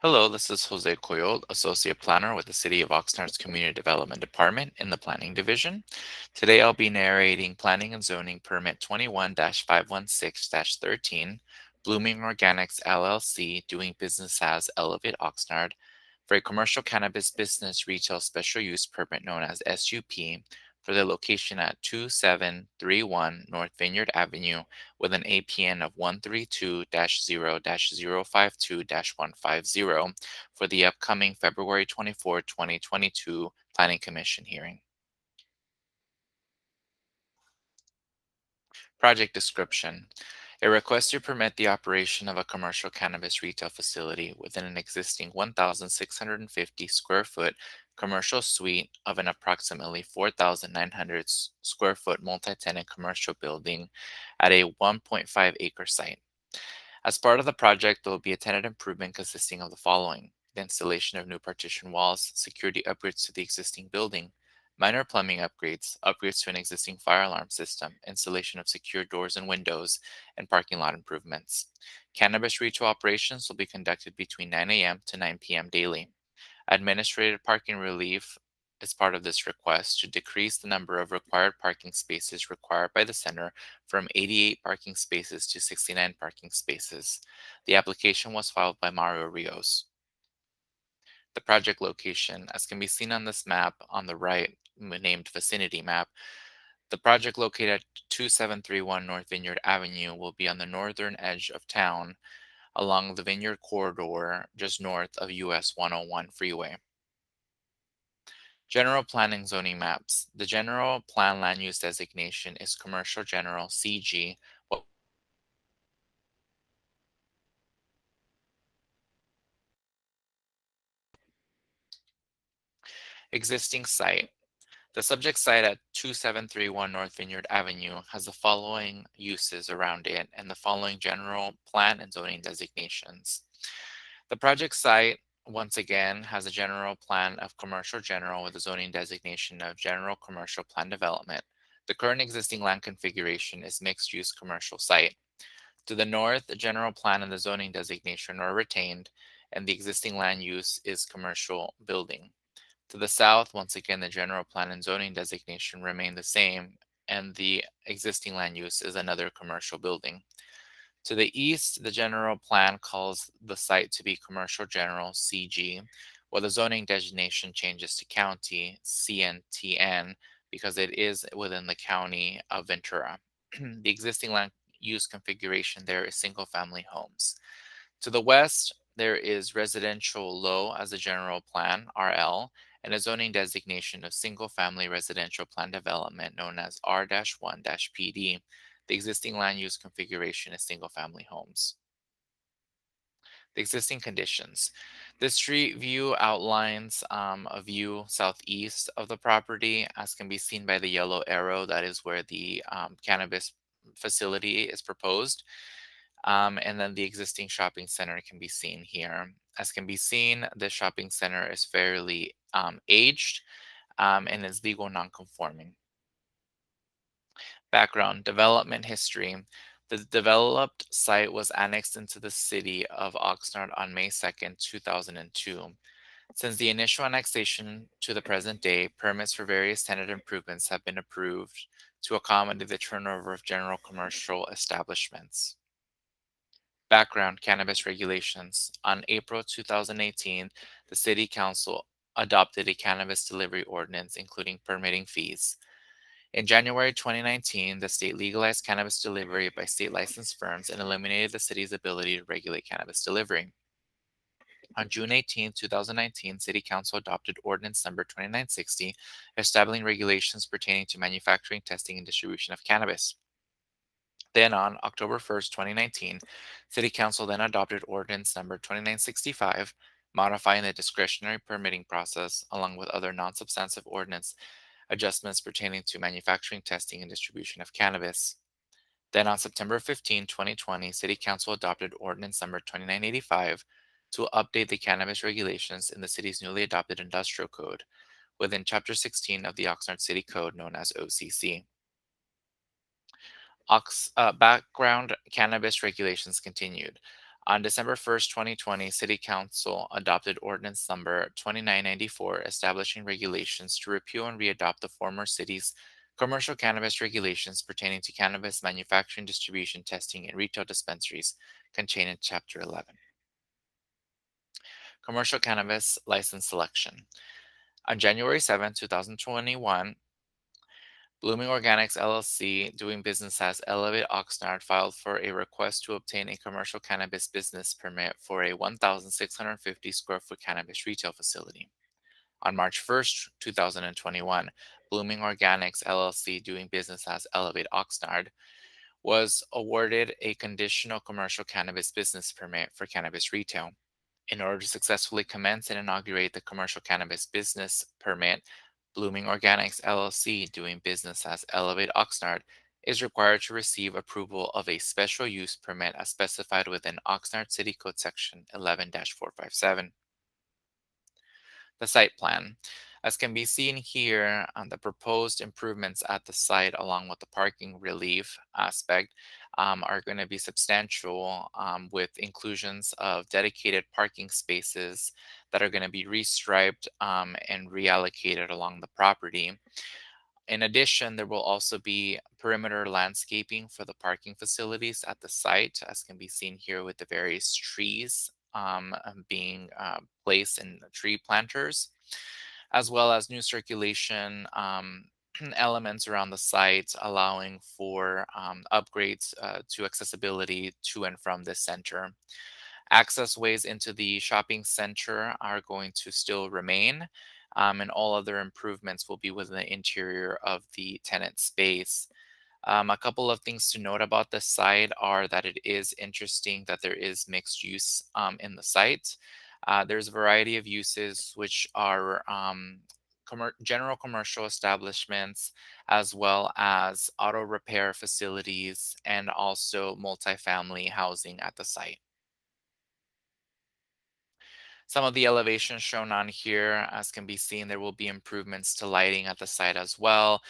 Hello, this is Jose Coyol, Associate Planner with the City of Oxnard's Community Development Department in the Planning Division. Today I'll be narrating Planning and Zoning Permit 21 516 13, Blooming Organics LLC, doing business as Elevate Oxnard, for a commercial cannabis business retail special use permit known as SUP for the location at 2731 North Vineyard Avenue with an APN of 132-0-052-150 for the upcoming February 24, 2022 Planning Commission hearing. Project description. A request to permit the operation of a commercial cannabis retail facility within an existing 1,650 square foot commercial suite of an approximately 4,900 square foot multi tenant commercial building at a 1.5-acre site. As part of the project, there will be a tenant improvement consisting of the following: the installation of new partition walls, security upgrades to the existing building, minor plumbing upgrades, upgrades to an existing fire alarm system, installation of secure doors and windows, and parking lot improvements. Cannabis retail operations will be conducted between 9 a.m. to 9 p.m. daily. Administrative parking relief is part of this request to decrease the number of required parking spaces required by the center from 88 parking spaces to 69 parking spaces. The application was filed by Mario Rios. The project location, as can be seen on this map on the right, named Vicinity Map, the project located at 2731 North Vineyard Avenue will be on the northern edge of town along the Vineyard Corridor just north of US 101 freeway. General Planning Zoning Maps. The General Plan Land Use Designation is Commercial General CG. What existing site. The subject site at 2731 North Vineyard Avenue has the following uses around it and the following general plan and zoning designations. The project site, once again, has a general plan of commercial general with a zoning designation of general commercial plan development. The current existing land configuration is mixed use commercial site. To the north, the general plan and the zoning designation are retained, and the existing land use is commercial building. To the south, once again, the general plan and zoning designation remain the same, and the existing land use is another commercial building. To the east, the general plan calls the site to be Commercial General CG, while the zoning designation changes to County CNTN because it is within the county of Ventura. The existing land use configuration there is single family homes. To the west, there is residential low as a general plan, RL, and a zoning designation of single family residential plan development known as R-1 PD. The existing land use configuration is single family homes. The existing conditions. The street view outlines a view southeast of the property, as can be seen by the yellow arrow. That is where the cannabis facility is proposed. And then the existing shopping center can be seen here. As can be seen, the shopping center is fairly aged and is legal non-conforming. Background development history. The developed site was annexed into the city of Oxnard on May 2nd, 2002. Since the initial annexation to the present day, permits for various tenant improvements have been approved to accommodate the turnover of general commercial establishments. Background cannabis regulations. On April 2018, the City Council adopted a cannabis delivery ordinance, including permitting fees. In January 2019, the state legalized cannabis delivery by state licensed firms and eliminated the city's ability to regulate cannabis delivery. On June 18, 2019, City Council adopted Ordinance Number 2960, establishing regulations pertaining to manufacturing, testing, and distribution of cannabis. Then on October 1st, 2019, City Council then adopted Ordinance Number 2965, modifying the discretionary permitting process along with other non-substantive ordinance adjustments pertaining to manufacturing, testing, and distribution of cannabis. Then on September 15, 2020, City Council adopted Ordinance Number 2985 to update the cannabis regulations in the city's newly adopted Industrial Code within Chapter 16 of the Oxnard City Code known as OCC. Background cannabis regulations continued. On December 1st, 2020, City Council adopted Ordinance Number 2994, establishing regulations to repeal and readopt the former city's commercial cannabis regulations pertaining to cannabis manufacturing, distribution, testing, and retail dispensaries contained in Chapter 11. Commercial cannabis license selection. On January 7, 2021, Blooming Organics LLC, doing business as Elevate Oxnard, filed for a request to obtain a commercial cannabis business permit for a 1,650 square foot cannabis retail facility. On March 1st, 2021, Blooming Organics LLC, doing business as Elevate Oxnard, was awarded a conditional commercial cannabis business permit for cannabis retail. In order to successfully commence and inaugurate the commercial cannabis business permit, Blooming Organics LLC, doing business as Elevate Oxnard, is required to receive approval of a special use permit as specified within Oxnard City Code Section 11-457. The site plan. As can be seen here, the proposed improvements at the site, along with the parking relief aspect, are going to be substantial, with inclusions of dedicated parking spaces that are going to be restriped and reallocated along the property. In addition, there will also be perimeter landscaping for the parking facilities at the site, as can be seen here with the various trees being placed in the tree planters, as well as new circulation elements around the site, allowing for upgrades to accessibility to and from this center. Access ways into the shopping center are going to still remain, and all other improvements will be within the interior of the tenant space. A couple of things to note about this site are that it is interesting that there is mixed use in the site. There's a variety of uses, which are general commercial establishments, as well as auto repair facilities, and also multifamily housing at the site. Some of the elevations shown on here, as can be seen, there will be improvements to lighting at the site as well.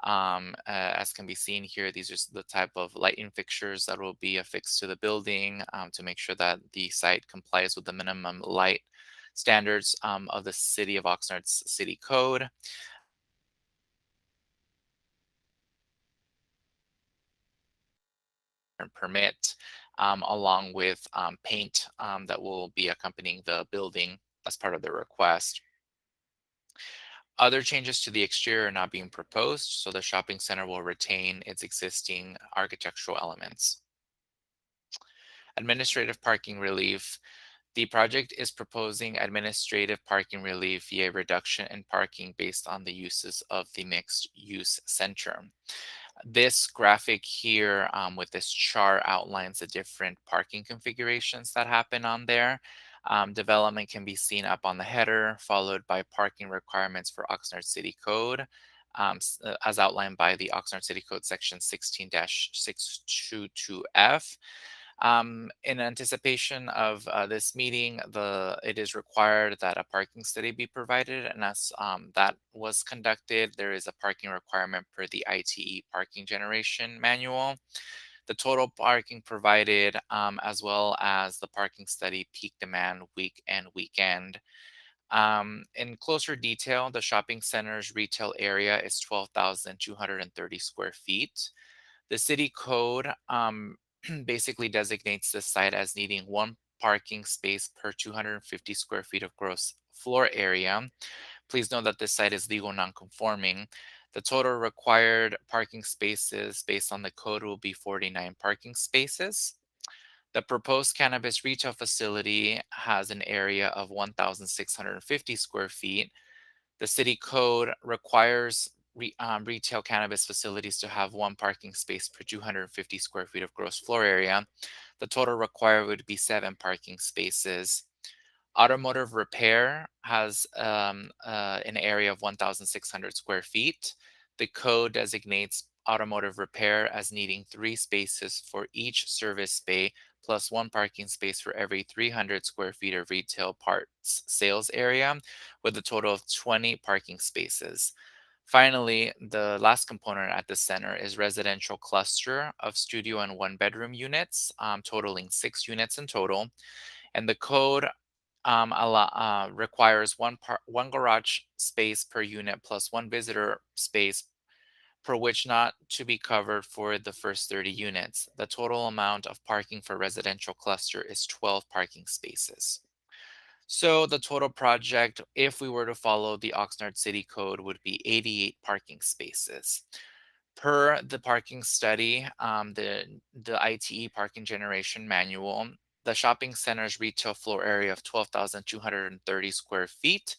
As can be seen here, these are the type of lighting fixtures that will be affixed to the building to make sure that the site complies with the minimum light standards of the City of Oxnard's City Code. And permit, along with paint that will be accompanying the building as part of the request. Other changes to the exterior are not being proposed, so the shopping center will retain its existing architectural elements. Administrative parking relief. The project is proposing administrative parking relief via reduction in parking based on the uses of the mixed use center. This graphic here with this chart outlines the different parking configurations that happen on there. Development can be seen up on the header, followed by parking requirements for Oxnard City Code, as outlined by the Oxnard City Code Section 16-622F. In anticipation of this meeting, it is required that a parking study be provided, and as that was conducted, there is a parking requirement per the ITE parking generation manual. The total parking provided, as well as the parking study peak demand week and weekend. In closer detail, the shopping center's retail area is 12,230 square feet. The city code basically designates this site as needing one parking space per 250 square feet of gross floor area. Please note that this site is legal nonconforming. The total required parking spaces based on the code will be 49 parking spaces. The proposed cannabis retail facility has an area of 1,650 square feet. The city code requires retail cannabis facilities to have one parking space per 250 square feet of gross floor area. The total required would be 7 parking spaces. Automotive repair has an area of 1,600 square feet. The code designates automotive repair as needing 3 spaces for each service bay, plus 1 parking space for every 300 square feet of retail parts sales area, with a total of 20 parking spaces. Finally, the last component at the center is residential cluster of studio and one bedroom units, totaling 6 units in total. And the code requires one garage space per unit plus one visitor space per which not to be covered for the first 30 units. The total amount of parking for residential cluster is 12 parking spaces. So the total project, if we were to follow the Oxnard City Code, would be 88 parking spaces. Per the parking study, the ITE parking generation manual, the shopping center's retail floor area of 12,230 square feet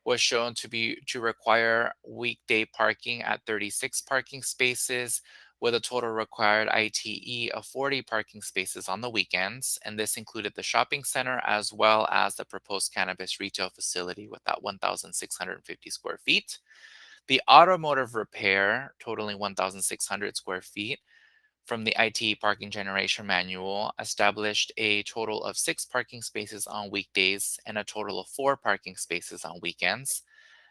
was shown to require weekday parking at 36 parking spaces with a total required ITE of 40 parking spaces on the weekends, and this included the shopping center as well as the proposed cannabis retail facility with that 1,650 square feet. The automotive repair, totaling 1,600 square feet, from the ITE parking generation manual, established a total of 6 parking spaces on weekdays and a total of 4 parking spaces on weekends.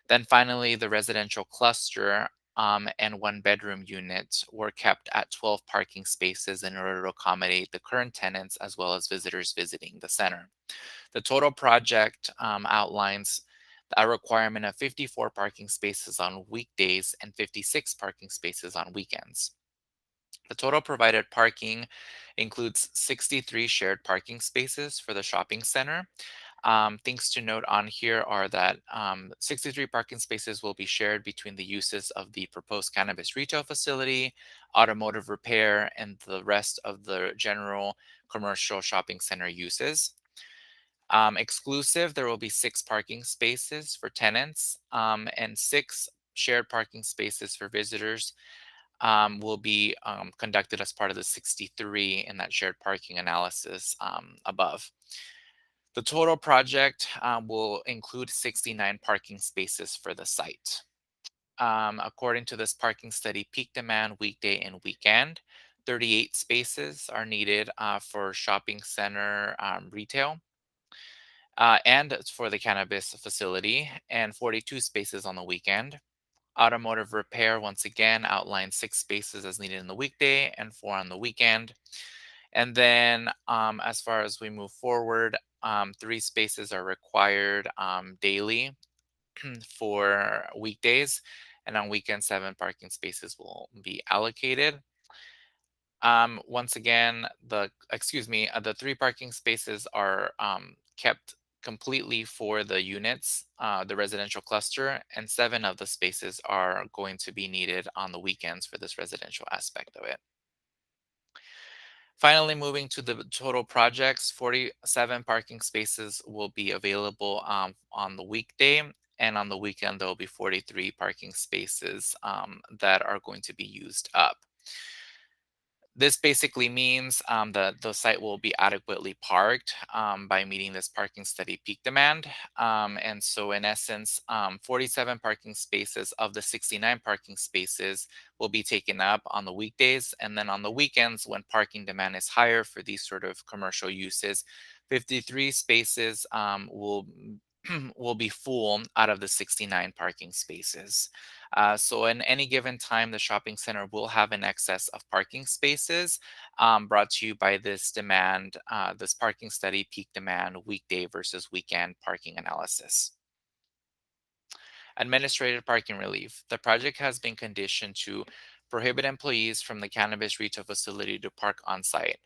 Then finally, the residential cluster and one bedroom units were kept at 12 parking spaces in order to accommodate the current tenants as well as visitors visiting the center. The total project outlines a requirement of 54 parking spaces on weekdays and 56 parking spaces on weekends. The total provided parking includes 63 shared parking spaces for the shopping center. Things to note on here are that 63 parking spaces will be shared between the uses of the proposed cannabis retail facility, automotive repair, and the rest of the general commercial shopping center uses. Exclusive, there will be 6 parking spaces for tenants and 6 shared parking spaces for visitors will be conducted as part of the 63 in that shared parking analysis above. The total project will include 69 parking spaces for the site. According to this parking study, peak demand weekday and weekend, 38 spaces are needed for shopping center retail and for the cannabis facility, and 42 spaces on the weekend. Automotive repair, once again, outlines 6 spaces as needed in the weekday and 4 on the weekend. And then, as far as we move forward, 3 spaces are required daily for weekdays, and on weekends, 7 parking spaces will be allocated. Once again, the 3 parking spaces are kept completely for the units, the residential cluster, and 7 of the spaces are going to be needed on the weekends for this residential aspect of it. Finally, moving to the total projects, 47 parking spaces will be available on the weekday, and on the weekend, there will be 43 parking spaces that are going to be used up. This basically means that the site will be adequately parked by meeting this parking study peak demand. And so, in essence, 47 parking spaces of the 69 parking spaces will be taken up on the weekdays. And then on the weekends, when parking demand is higher for these sort of commercial uses, 53 spaces will be full out of the 69 parking spaces. So, in any given time, the shopping center will have an excess of parking spaces brought to you by this demand, this parking study, peak demand, weekday versus weekend parking analysis. Administrative parking relief. The project has been conditioned to prohibit employees from the cannabis retail facility to park on site.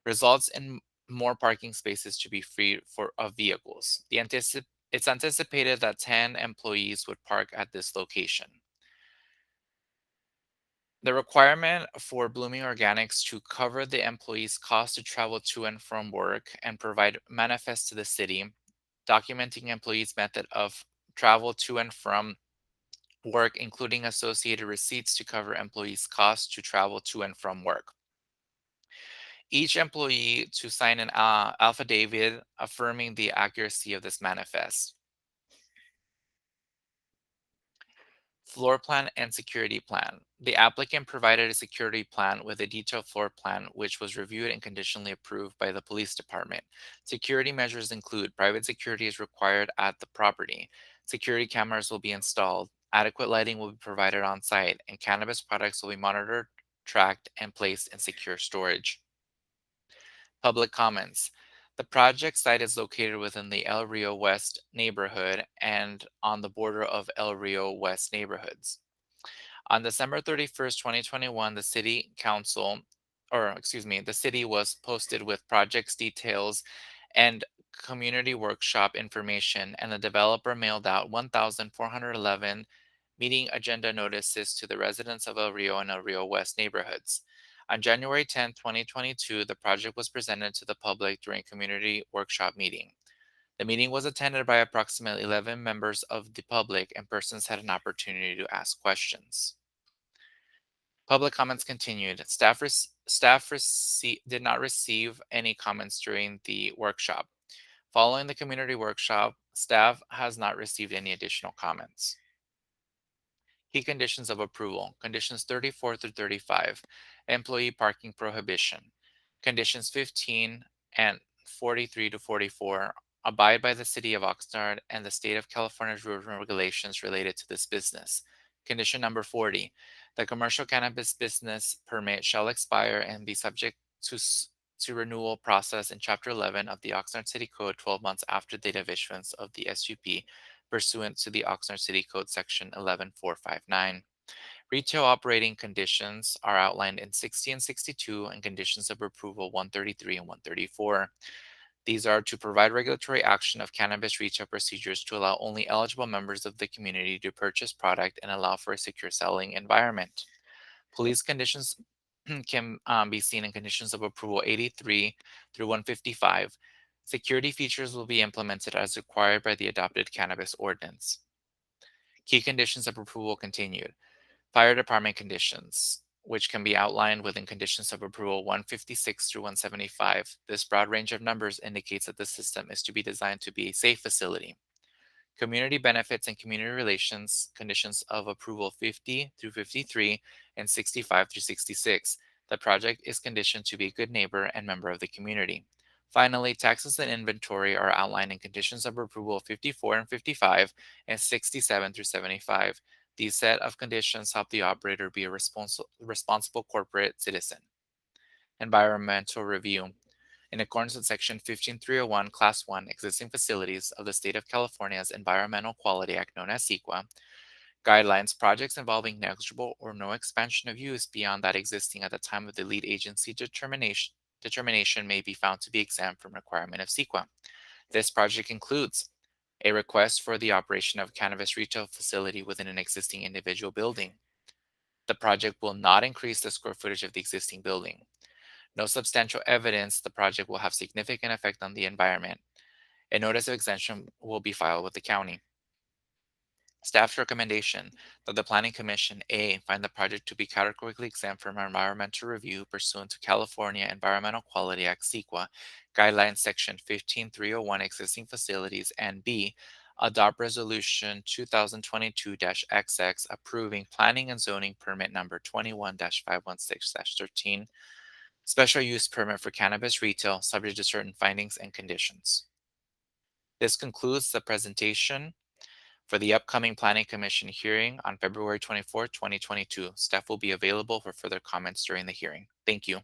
Results in more parking spaces to be free for of vehicles. It's anticipated that 10 employees would park at this location. The requirement for Blooming Organics to cover the employees' cost to travel to and from work and provide manifest to the city, documenting employees' method of travel to and from work, including associated receipts to cover employees' costs to travel to and from work. Each employee to sign an affidavit affirming the accuracy of this manifest. Floor plan and security plan. The applicant provided a security plan with a detailed floor plan, which was reviewed and conditionally approved by the police department. Security measures include private security is required at the property. Security cameras will be installed. Adequate lighting will be provided on site, and cannabis products will be monitored, tracked, and placed in secure storage. Public comments. The project site is located within the El Rio West neighborhood and on the border of El Rio West neighborhoods. On December 31st, 2021, the city council, or excuse me, the city was posted with projects details and community workshop information, and the developer mailed out 1,411 meeting agenda notices to the residents of El Rio and El Rio West neighborhoods. On January 10th, 2022, the project was presented to the public during a community workshop meeting. The meeting was attended by approximately 11 members of the public, and persons had an opportunity to ask questions. Public comments continued. Did not receive any comments during the workshop. Following the community workshop, staff has not received any additional comments. Key conditions of approval. Conditions 34 through 35. Employee parking prohibition. Conditions 15 and 43 to 44. Abide by the City of Oxnard and the State of California's rules and regulations related to this business. Condition number 40. The commercial cannabis business permit shall expire and be subject to renewal process in Chapter 11 of the Oxnard City Code 12 months after date of issuance of the SUP pursuant to the Oxnard City Code Section 11459. Retail operating conditions are outlined in 60 and 62 and conditions of approval 133 and 134. These are to provide regulatory action of cannabis retail procedures to allow only eligible members of the community to purchase product and allow for a secure selling environment. Police conditions can be seen in conditions of approval 83 through 155. Security features will be implemented as required by the adopted cannabis ordinance. Key conditions of approval continued. Fire department conditions, which can be outlined within conditions of approval 156 through 175. This broad range of numbers indicates that the system is to be designed to be a safe facility. Community benefits and community relations, conditions of approval 50 through 53 and 65 through 66. The project is conditioned to be a good neighbor and member of the community. Finally, taxes and inventory are outlined in conditions of approval 54 and 55 and 67 through 75. These set of conditions help the operator be a responsible corporate citizen. Environmental review. In accordance with Section 15301, Class 1, Existing Facilities of the State of California's Environmental Quality Act, known as CEQA, guidelines, projects involving negligible or no expansion of use beyond that existing at the time of the lead agency determination may be found to be exempt from requirement of CEQA. This project includes a request for the operation of cannabis retail facility within an existing individual building. The project will not increase the square footage of the existing building. No substantial evidence the project will have significant effect on the environment. A notice of exemption will be filed with the county. Staff's recommendation that the Planning Commission A find the project to be categorically exempt from environmental review pursuant to California Environmental Quality Act CEQA Guidelines Section 15301 Existing Facilities, and B adopt Resolution 2022-XX approving Planning and Zoning Permit number 21-516-13 Special Use Permit for Cannabis Retail subject to certain findings and conditions. This concludes the presentation for the upcoming Planning Commission hearing on February 24, 2022. Staff will be available for further comments during the hearing. Thank you.